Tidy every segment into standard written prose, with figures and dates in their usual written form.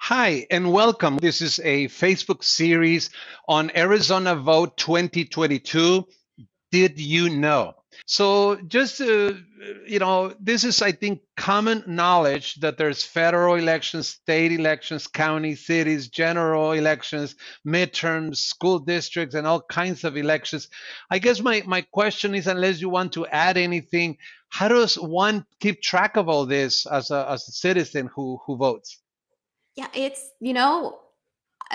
Hi, and welcome. This is a Facebook series on Arizona Vote 2022. Did you know? So, just this is, I think, common knowledge that there's federal elections, state elections, county, cities, general elections, midterms, school districts, and all kinds of elections. I guess my question is, unless you want to add anything, how does one keep track of all this as a citizen who votes? Yeah,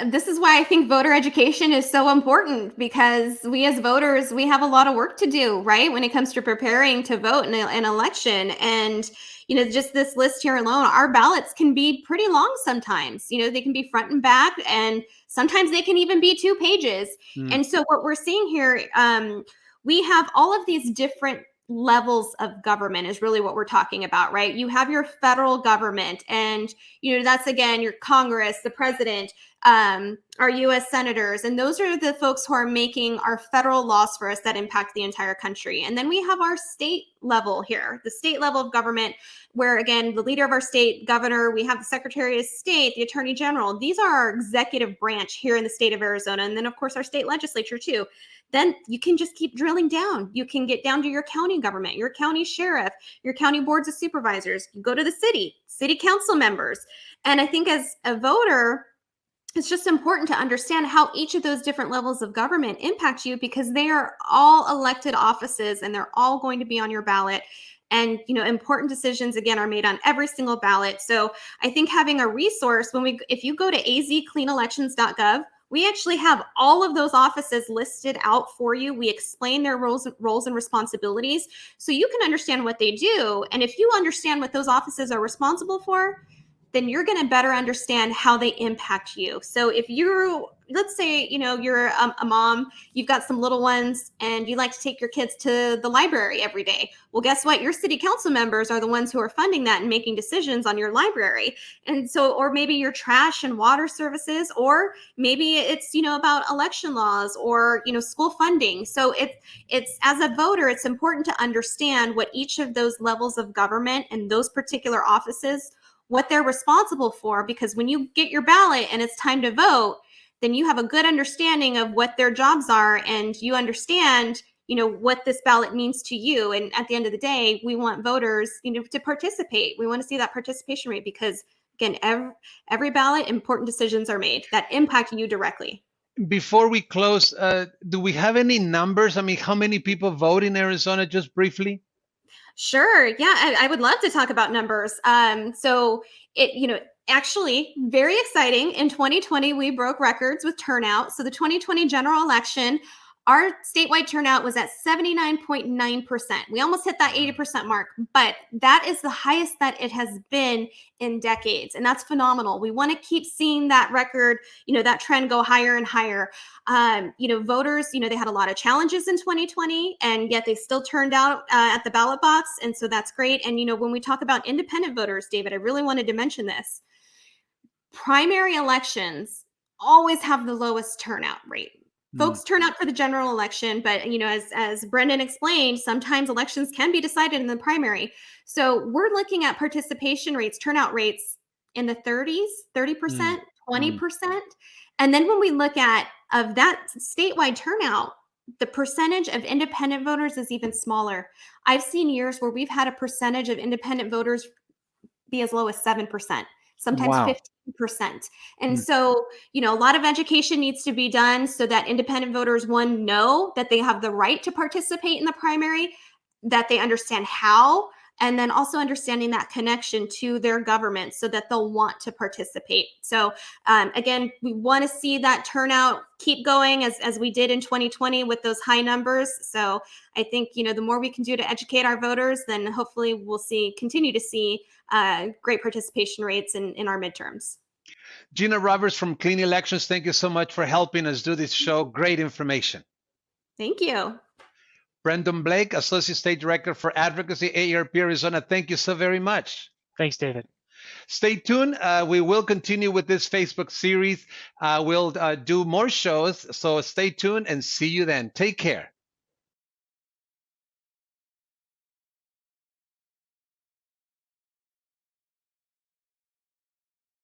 this is why I think voter education is so important because we as voters, we have a lot of work to do, right? When it comes to preparing to vote in an election. And, just this list here alone, our ballots can be pretty long sometimes. They can be front and back, and sometimes they can even be 2 pages. Mm. And so, what we're seeing here, we have all of these different levels of government is really what we're talking about, right? You have your federal government, and that's again your Congress, the president, our US senators, and those are the folks who are making our federal laws for us that impact the entire country. And then we have our state level here, the state level of government, where again, the leader of our state, governor, we have the secretary of state, the attorney general. These are our executive branch here in the state of Arizona. And then, of course, our state legislature, too. Then you can just keep drilling down. You can get down to your county government, your county sheriff, your county boards of supervisors. You go to the city council members. And I think as a voter, it's just important to understand how each of those different levels of government impact you because they are all elected offices and they're all going to be on your ballot. And important decisions again are made on every single ballot. So I think having a resource if you go to azcleanelections.gov, we actually have all of those offices listed out for you. We explain their roles and responsibilities so you can understand what they do. And if you understand what those offices are responsible for, then you're going to better understand how they impact you. So if let's say, you're a mom, you've got some little ones and you like to take your kids to the library every day. Well, guess what? Your city council members are the ones who are funding that and making decisions on your library. And so, or maybe your trash and water services, or maybe it's, about election laws or, school funding. So it's as a voter, it's important to understand what each of those levels of government and those particular offices what they're responsible for, because when you get your ballot and it's time to vote, then you have a good understanding of what their jobs are and you understand what this ballot means to you. And at the end of the day, we want voters to participate. We want to see that participation rate because again, every ballot, important decisions are made that impact you directly. Before we close, do we have any numbers? I mean, how many people vote in Arizona, just briefly? Sure. Yeah, I would love to talk about numbers. So actually very exciting. In 2020, we broke records with turnout. So the 2020 general election, our statewide turnout was at 79.9%. We almost hit that 80% mark, but that is the highest that it has been in decades. And that's phenomenal. We want to keep seeing that record, that trend go higher and higher. Voters, they had a lot of challenges in 2020, and yet they still turned out at the ballot box. And so that's great. And, when we talk about independent voters, David, I really wanted to mention this. Primary elections always have the lowest turnout rate. Mm. Folks turn out for the general election, but as Brendan explained, sometimes elections can be decided in the primary. So we're looking at participation rates, turnout rates in the 30s, Mm. 30%, Mm. 20%. And then when we look at of that statewide turnout, the percentage of independent voters is even smaller. I've seen years where we've had a percentage of independent voters be as low as 7%, sometimes Wow. 15%. And Mm. so, a lot of education needs to be done so that independent voters, one, know that they have the right to participate in the primary, that they understand how, and then also understanding that connection to their government so that they'll want to participate. So, again, we want to see that turnout keep going as we did in 2020 with those high numbers. So I think, the more we can do to educate our voters, then hopefully we'll continue to see great participation rates in our midterms. Gina Roberts from Clean Elections, thank you so much for helping us do this show. Great information. Thank you. Brendan Blake, Associate State Director for Advocacy, AARP Arizona, thank you so very much. Thanks, David. Stay tuned. We will continue with this Facebook series. We'll do more shows, so stay tuned and see you then. Take care.